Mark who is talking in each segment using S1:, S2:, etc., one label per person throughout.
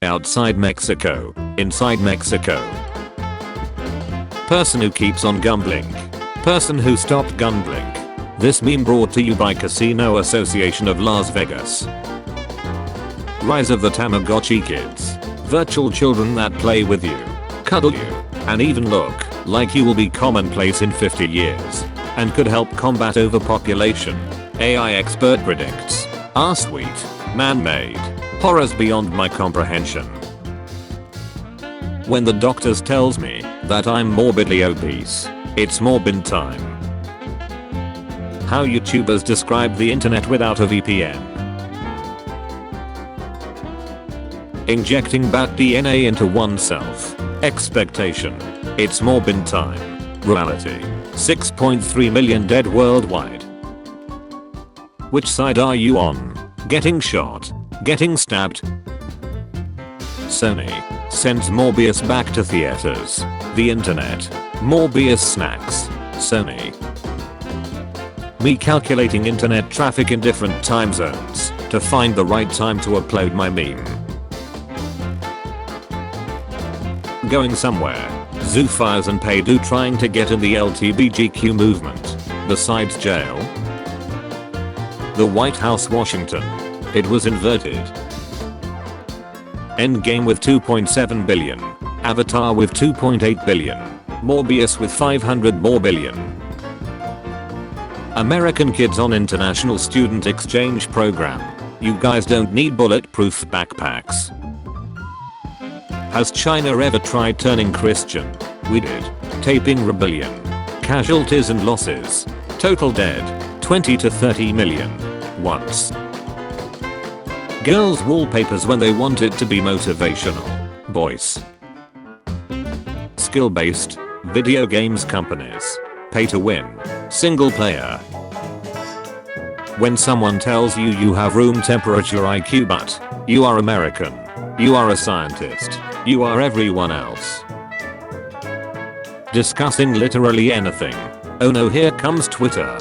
S1: Outside Mexico. Inside Mexico. Person who keeps on gumblink. Person who stopped gumblink. This meme brought to you by Casino Association of Las Vegas. Rise of the Tamagotchi kids. Virtual children that play with you, cuddle you, and even look like you will be commonplace in 50 years and could help combat overpopulation. AI expert predicts. Are sweet, man-made, horrors beyond my comprehension. When the doctors tells me that I'm morbidly obese, it's morbid time. How YouTubers describe the internet without a VPN. Injecting bat DNA into oneself. Expectation. It's morbid time. Reality. 6.3 million dead worldwide. Which side are you on? Getting shot? Getting stabbed? Sony sends Morbius back to theaters. The internet. Morbius snacks. Sony. Me calculating internet traffic in different time zones to find the right time to upload my meme. Going somewhere. Zoo fires and Paydu trying to get in the LGBTQ movement. Besides jail. The White House, Washington. It was inverted. Endgame with 2.7 billion. Avatar with 2.8 billion. Morbius with 500 more billion. American kids on international student exchange program. You guys don't need bulletproof backpacks. Has China ever tried turning Christian? We did. Taping rebellion. Casualties and losses. Total dead. 20 to 30 million. Once. Girls' wallpapers when they want it to be motivational. Voice. Skill-based. Video games companies. Pay to win. Single player. When someone tells you you have room temperature IQ but you are American. You are a scientist. You are everyone else. Discussing literally anything. Oh no, here comes Twitter.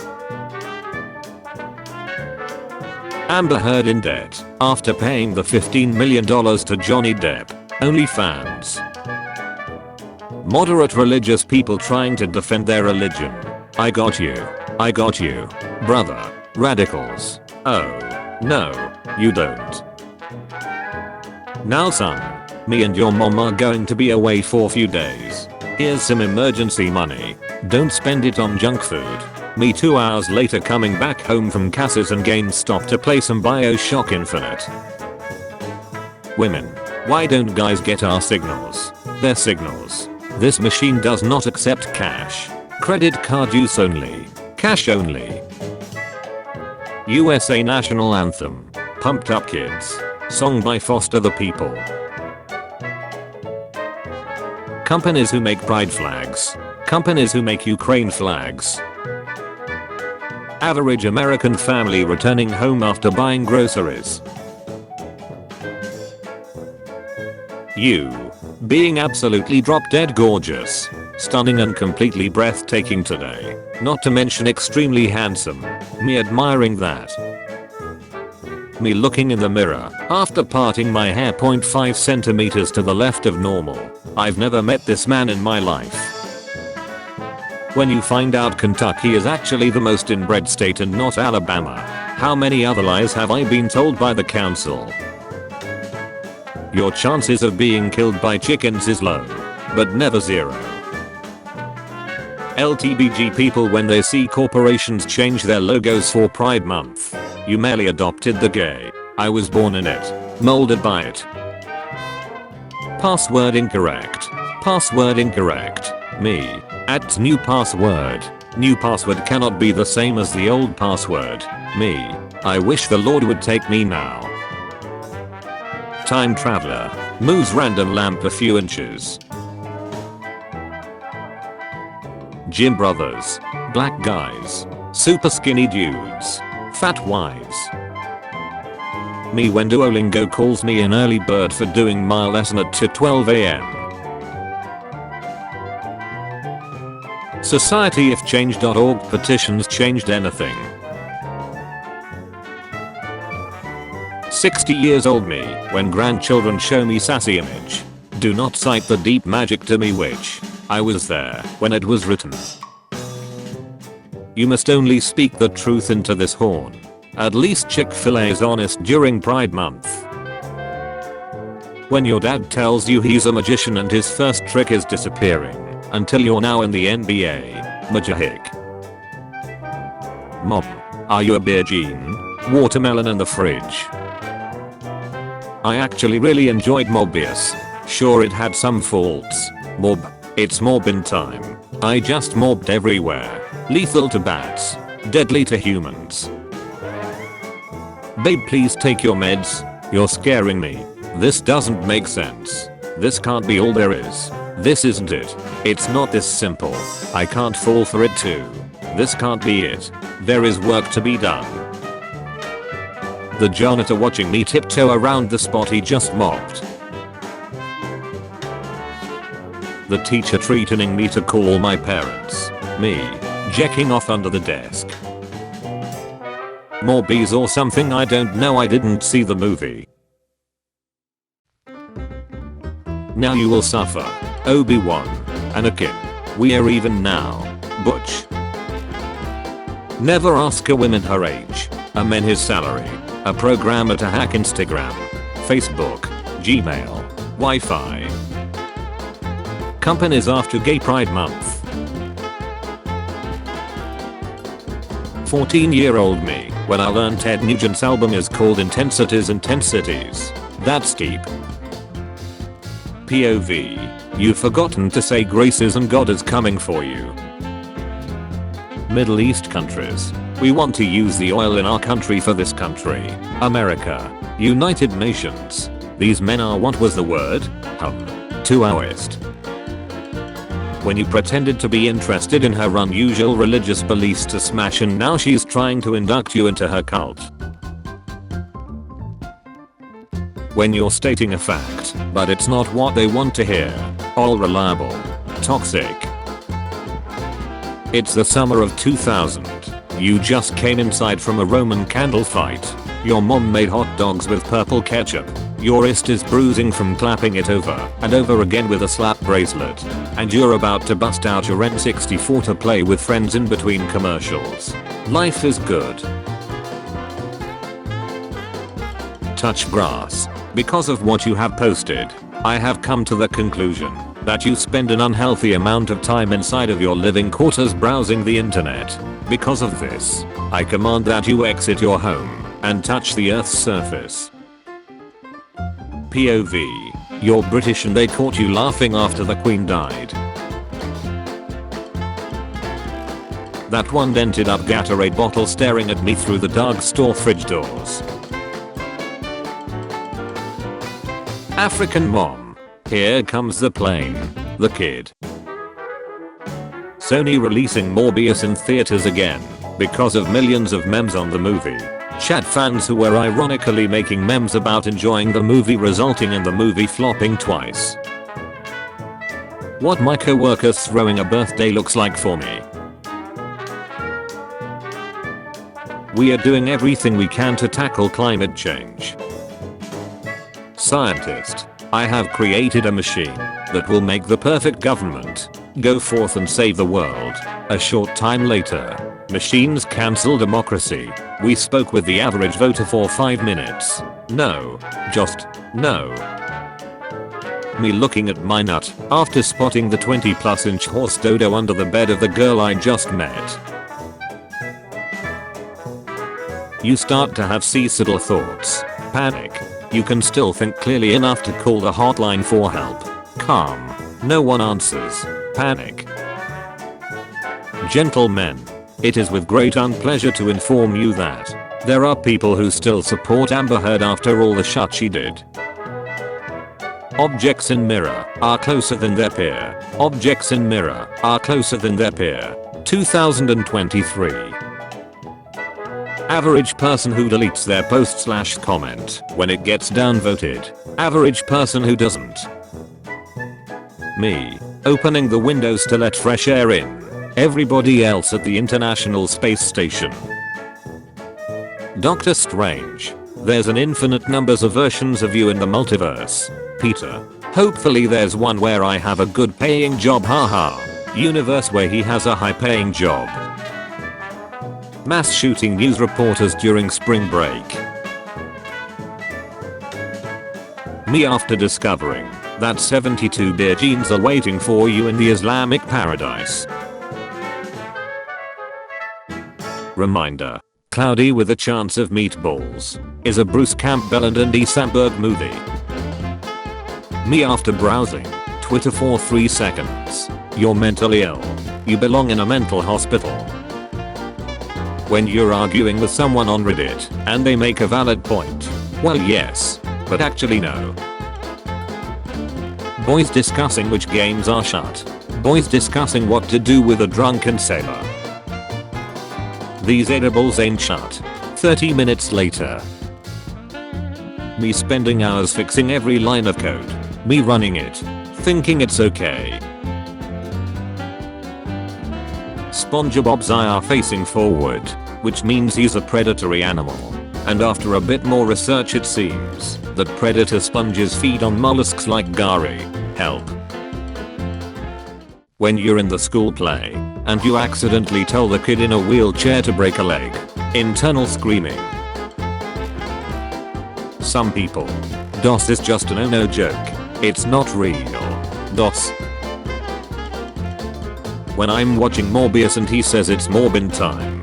S1: Amber Heard in debt after paying the $15 million to Johnny Depp. OnlyFans. Moderate religious people trying to defend their religion. I got you. I got you. Brother. Radicals. Oh. No. You don't. Now son. Me and your mom are going to be away for a few days. Here's some emergency money. Don't spend it on junk food. Me 2 hours later coming back home from Cassis and GameStop to play some BioShock Infinite. Women. Why don't guys get our signals? They're signals. This machine does not accept cash. Credit card use only. Cash only. USA National Anthem. Pumped Up Kids. Song by Foster the People. Companies who make pride flags. Companies who make Ukraine flags. Average American family returning home after buying groceries. You. Being absolutely drop dead gorgeous. Stunning and completely breathtaking today. Not to mention extremely handsome. Me admiring that. Me looking in the mirror after parting my hair 0.5 centimeters to the left of normal. I've never met this man in my life. When you find out Kentucky is actually the most inbred state and not Alabama. How many other lies have I been told by the council? Your chances of being killed by chickens is low, but never zero. LTBG people when they see corporations change their logos for Pride Month. You merely adopted the gay. I was born in it. Molded by it. Password incorrect. Password incorrect. Me. At new password. New password cannot be the same as the old password. Me. I wish the Lord would take me now. Time traveler. Moves random lamp a few inches. Gym brothers. Black guys. Super skinny dudes. Fat wives. Me when Duolingo calls me an early bird for doing my lesson at 12 AM. Society if change.org petitions changed anything. 60 years old me, when grandchildren show me sassy image. Do not cite the deep magic to me which I was there when it was written. You must only speak the truth into this horn. At least Chick-fil-A is honest during Pride Month. When your dad tells you he's a magician and his first trick is disappearing until you're now in the NBA. Magic. Mom, are you a beer gene? Watermelon in the fridge. I actually really enjoyed Morbius. Sure, it had some faults. It's morbin time. I just morbed everywhere. Lethal to bats. Deadly to humans. Babe, please take your meds. You're scaring me. This doesn't make sense. This can't be all there is. This isn't it. It's not this simple. I can't fall for it too. This can't be it. There is work to be done. The janitor watching me tiptoe around the spot he just mopped. The teacher threatening me to call my parents. Me jacking off under the desk. Morbius or something, I don't know, I didn't see the movie. Now you will suffer. Obi-Wan. Anakin. We're even now. Butch. Never ask a woman her age. A man his salary. A programmer to hack Instagram. Facebook. Gmail. Wi-Fi. Companies after Gay Pride Month. 14-year-old me, when I learned Ted Nugent's album is called Intensities Intensities. That's deep. POV. You've forgotten to say graces and God is coming for you. Middle East countries. We want to use the oil in our country for this country. America. United Nations. These men are, what was the word? Taoist. When you pretended to be interested in her unusual religious beliefs to smash, and now she's trying to induct you into her cult. When you're stating a fact, but it's not what they want to hear. All reliable. Toxic. It's the summer of 2000. You just came inside from a Roman candle fight. Your mom made hot dogs with purple ketchup. Your wrist is bruising from clapping it over and over again with a slap bracelet. And you're about to bust out your N64 to play with friends in between commercials. Life is good. Touch grass. Because of what you have posted, I have come to the conclusion that you spend an unhealthy amount of time inside of your living quarters browsing the internet. Because of this, I command that you exit your home and touch the earth's surface. POV. You're British and they caught you laughing after the Queen died. That one dented up Gatorade bottle staring at me through the dark store fridge doors. African mom. Here comes the plane. The kid. Sony releasing Morbius in theaters again because of millions of memes on the movie. Chat fans who were ironically making memes about enjoying the movie, resulting in the movie flopping twice. What my co-worker's throwing a birthday looks like for me. We are doing everything we can to tackle climate change. Scientist. I have created a machine that will make the perfect government go forth and save the world. A short time later, machines cancel democracy. We spoke with the average voter for 5 minutes. No. Just no. Me looking at my nut after spotting the 20+ inch horse dodo under the bed of the girl I just met. You start to have suicidal thoughts. Panic. You can still think clearly enough to call the hotline for help. Calm. No one answers. Panic. Gentlemen. It is with great unpleasure to inform you that there are people who still support Amber Heard after all the shit she did. Objects in mirror are closer than their peer. Objects in mirror are closer than their peer. 2023. Average person who deletes their post/comment when it gets downvoted. Average person who doesn't. Me. Opening the windows to let fresh air in. Everybody else at the International Space Station. Doctor Strange. There's an infinite numbers of versions of you in the multiverse. Peter. Hopefully there's one where I have a good paying job, haha. Universe where he has a high paying job. Mass shooting news reporters during spring break. Me after discovering that 72 beer genes are waiting for you in the Islamic paradise. Reminder. Cloudy with a Chance of Meatballs is a Bruce Campbell and Andy Samberg movie. Me after browsing Twitter for 3 seconds. You're mentally ill. You belong in a mental hospital. When you're arguing with someone on Reddit and they make a valid point. Well, yes, but actually no. Boys discussing which games are shut. Boys discussing what to do with a drunken sailor. These edibles ain't shut. 30 minutes later. Me spending hours fixing every line of code. Me running it. Thinking it's okay. SpongeBob's eye are facing forward, which means he's a predatory animal. And after a bit more research it seems that predator sponges feed on mollusks like Gary. Help. When you're in the school play and you accidentally tell the kid in a wheelchair to break a leg. Internal screaming. Some people. DOS is just an oh-no joke. It's not real. DOS. When I'm watching Morbius and he says it's Morbin time.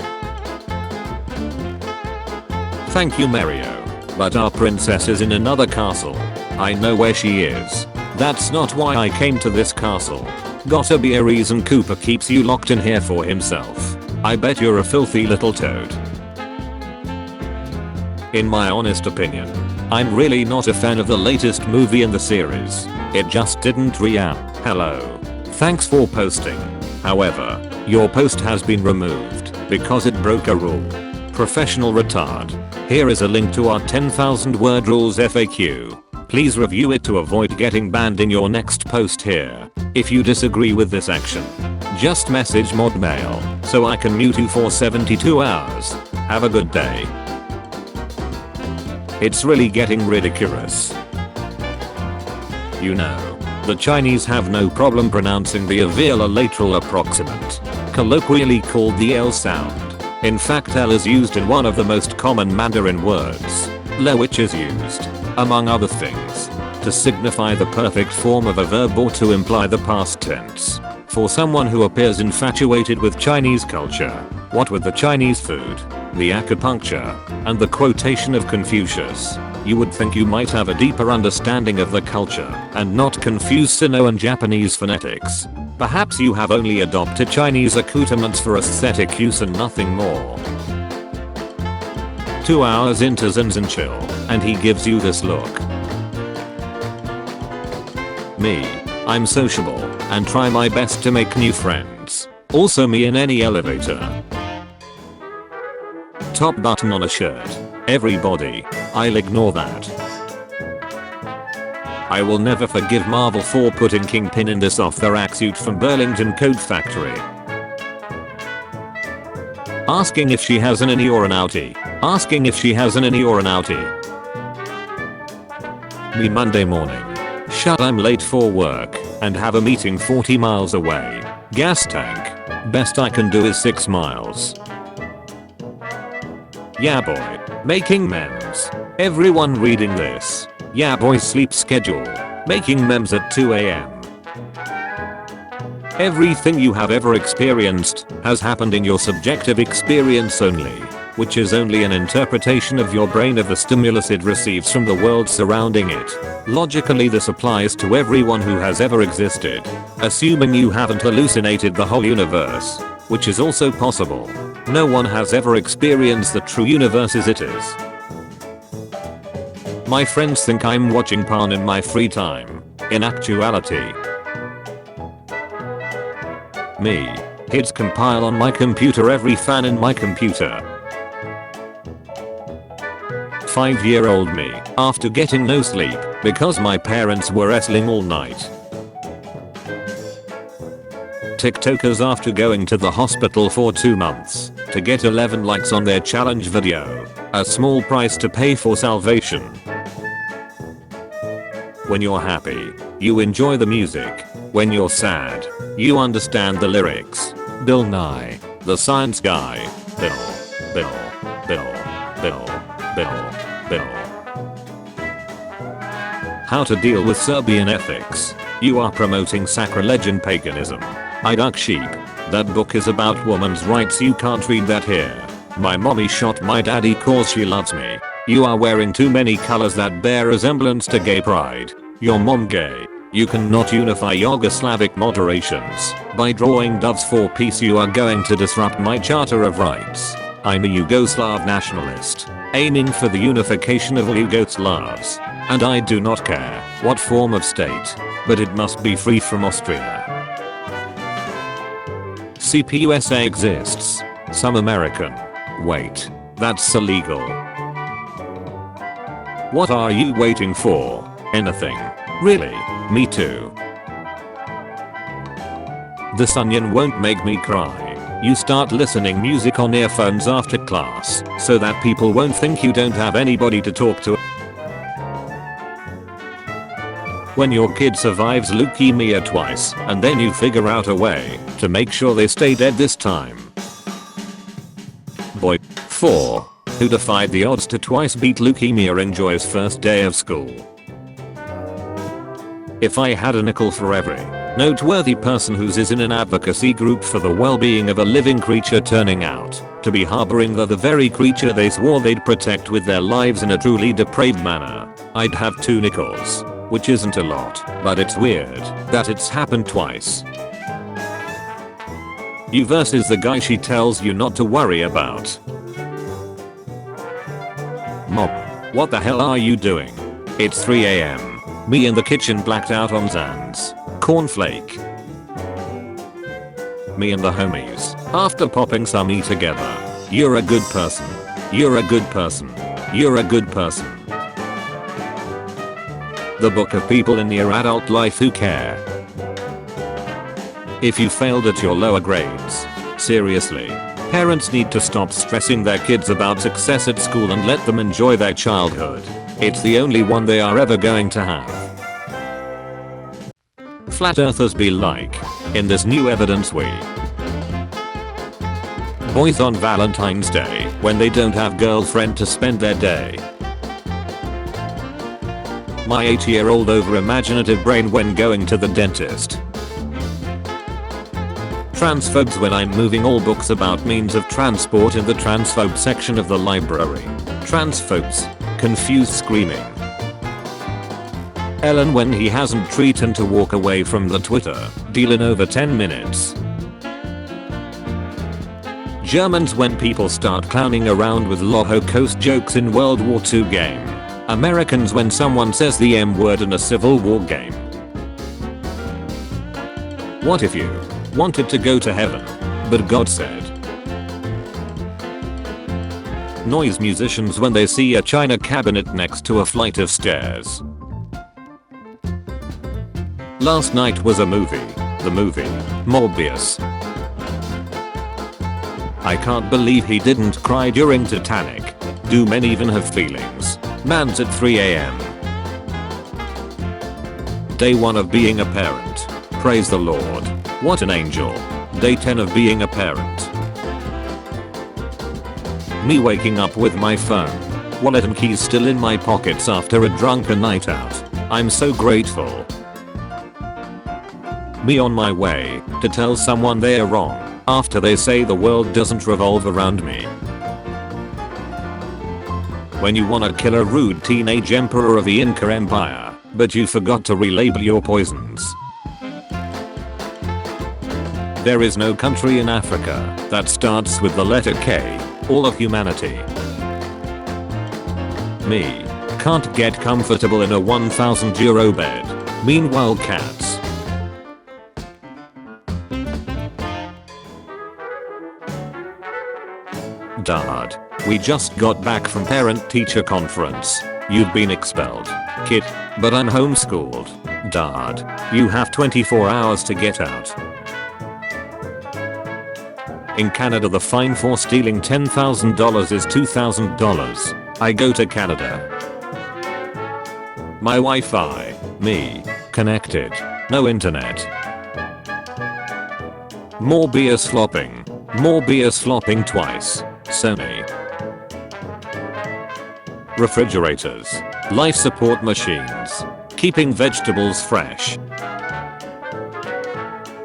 S1: Thank you, Mario. But our princess is in another castle. I know where she is. That's not why I came to this castle. Gotta be a reason Cooper keeps you locked in here for himself. I bet you're a filthy little toad. In my honest opinion, I'm really not a fan of the latest movie in the series. It just didn't react. Hello. Thanks for posting. However, your post has been removed because it broke a rule. Professional retard. Here is a link to our 10,000 word rules FAQ. Please review it to avoid getting banned in your next post here. If you disagree with this action, just message modmail so I can mute you for 72 hours. Have a good day. It's really getting ridiculous. You know, the Chinese have no problem pronouncing the alveolar lateral approximant, colloquially called the L sound. In fact, L is used in one of the most common Mandarin words, le, which is used, among other things, to signify the perfect form of a verb or to imply the past tense. For someone who appears infatuated with Chinese culture, what with the Chinese food, the acupuncture, and the quotation of Confucius, you would think you might have a deeper understanding of the culture and not confuse Sino and Japanese phonetics. Perhaps you have only adopted Chinese accoutrements for aesthetic use and nothing more. 2 hours into Zen and chill, and he gives you this look. Me. I'm sociable and try my best to make new friends. Also me in any elevator. Top button on a shirt. Everybody. I'll ignore that. I will never forgive Marvel for putting Kingpin in this off-the-rack suit from Burlington Coat Factory. Asking if she has an innie or an outie. Asking if she has an innie or an outie. Me Monday morning. Shut, I'm late for work and have a meeting 40 miles away. Gas tank. Best I can do is 6 miles. Yeah boy. Making memes. Everyone reading this. Yeah boy, sleep schedule. Making memes at 2 AM. Everything you have ever experienced has happened in your subjective experience only, which is only an interpretation of your brain of the stimulus it receives from the world surrounding it. Logically, this applies to everyone who has ever existed, assuming you haven't hallucinated the whole universe, which is also possible. No one has ever experienced the true universe as it is. My friends think I'm watching porn in my free time. In actuality, me. Hits compile on my computer every fan in my computer. 5-year-old me, after getting no sleep because my parents were wrestling all night. TikTokers after going to the hospital for 2 months to get 11 likes on their challenge video. A small price to pay for salvation. When you're happy, you enjoy the music. When you're sad, you understand the lyrics. Bill Nye, the science guy. Bill. How to deal with Serbian ethics. You are promoting sacrilege and paganism. I duck sheep. That book is about women's rights, you can't read that here. My mommy shot my daddy cause she loves me. You are wearing too many colors that bear resemblance to gay pride. Your mom gay. You cannot unify Yugoslavic moderations. By drawing doves for peace you are going to disrupt my Charter of Rights. I'm a Yugoslav nationalist, aiming for the unification of all Yugoslavs. And I do not care what form of state, but it must be free from Austria. CPUSA exists. Some American. Wait, that's illegal. What are you waiting for? Anything. Really? Me too. This onion won't make me cry. You start listening music on earphones after class so that people won't think you don't have anybody to talk to. When your kid survives leukemia twice and then you figure out a way to make sure they stay dead this time. Boy 4, who defied the odds to twice beat leukemia, enjoys first day of school. If I had a nickel for every noteworthy person who is in an advocacy group for the well-being of a living creature turning out to be harboring the very creature they swore they'd protect with their lives in a truly depraved manner, I'd have 2 nickels, which isn't a lot, but it's weird that it's happened twice. You versus the guy she tells you not to worry about. Mom, what the hell are you doing? It's 3 AM. Me in the kitchen blacked out on Zans. Cornflake. Me and the homies, after popping some E together. You're a good person. You're a good person. You're a good person. The book of people in your adult life who care. If you failed at your lower grades, seriously, parents need to stop stressing their kids about success at school and let them enjoy their childhood. It's the only one they are ever going to have. Flat earthers be like, in this new evidence boys on Valentine's Day when they don't have girlfriend to spend their day. My 8-year-old over-imaginative brain when going to the dentist. Transphobes when I'm moving all books about means of transport in the transphobe section of the library. Transphobes. Confused screaming. Ellen when he hasn't treated to walk away from the Twitter deal in over 10 minutes. Germans when people start clowning around with Holocaust jokes in World War II game. Americans when someone says the M word in a Civil War game. What if you wanted to go to heaven, but God said? Noise musicians when they see a china cabinet next to a flight of stairs. Last night was a movie. The movie, Morbius. I can't believe he didn't cry during Titanic. Do men even have feelings? Man's at 3 AM. Day 1 of being a parent. Praise the Lord. What an angel. Day 10 of being a parent. Me waking up with my phone, wallet and keys still in my pockets after a drunken night out. I'm so grateful. Me on my way to tell someone they're wrong after they say the world doesn't revolve around me. When you wanna kill a rude teenage emperor of the Inca Empire, but you forgot to relabel your poisons. There is no country in Africa that starts with the letter K. All of humanity. Me. Can't get comfortable in a 1,000 euro bed. Meanwhile cats. Dad. We just got back from parent-teacher conference. You've been expelled. Kid. But I'm homeschooled. Dad. You have 24 hours to get out. In Canada the fine for stealing $10,000 is $2,000. I go to Canada. My Wi-Fi. Me. Connected. No internet. Morbius flopping. Morbius flopping twice. Sony. Refrigerators. Life support machines. Keeping vegetables fresh.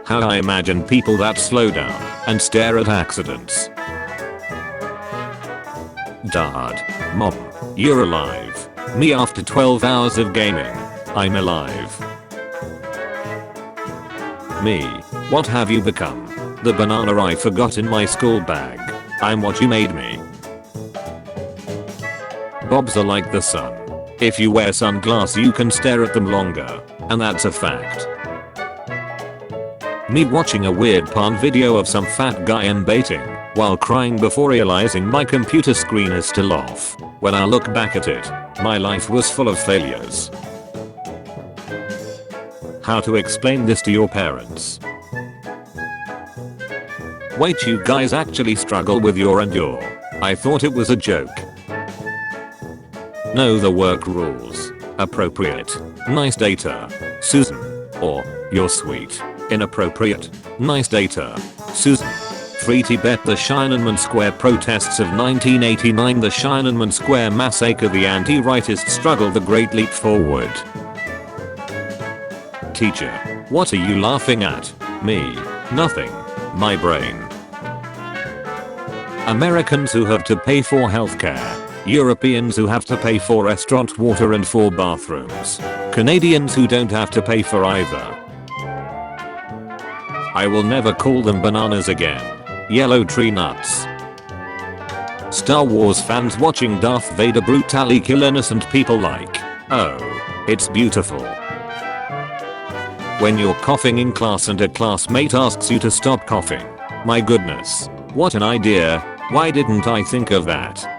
S1: How I imagine people that slow down and stare at accidents. Dad. Mom. You're alive. Me after 12 hours of gaming. I'm alive. Me. What have you become? The banana I forgot in my school bag. I'm what you made me. Bobs are like the sun. If you wear sunglasses you can stare at them longer. And that's a fact. Me watching a weird porn video of some fat guy unbaiting while crying before realizing my computer screen is still off. When I look back at it, my life was full of failures. How to explain this to your parents? Wait, you guys actually struggle with your endure? I thought it was a joke. Know the work rules. Appropriate. Nice data. Susan. Or, you're sweet. Inappropriate. Nice data. Susan. 3 Tibet. The Tiananmen Square protests of 1989. The Tiananmen Square massacre. The anti-rightist struggle. The Great Leap Forward. Teacher. What are you laughing at? Me. Nothing. My brain. Americans who have to pay for healthcare. Europeans who have to pay for restaurant water and for bathrooms. Canadians who don't have to pay for either. I will never call them bananas again. Yellow tree nuts. Star Wars fans watching Darth Vader brutally kill innocent people like, oh, it's beautiful. When you're coughing in class and a classmate asks you to stop coughing. My goodness, what an idea, why didn't I think of that?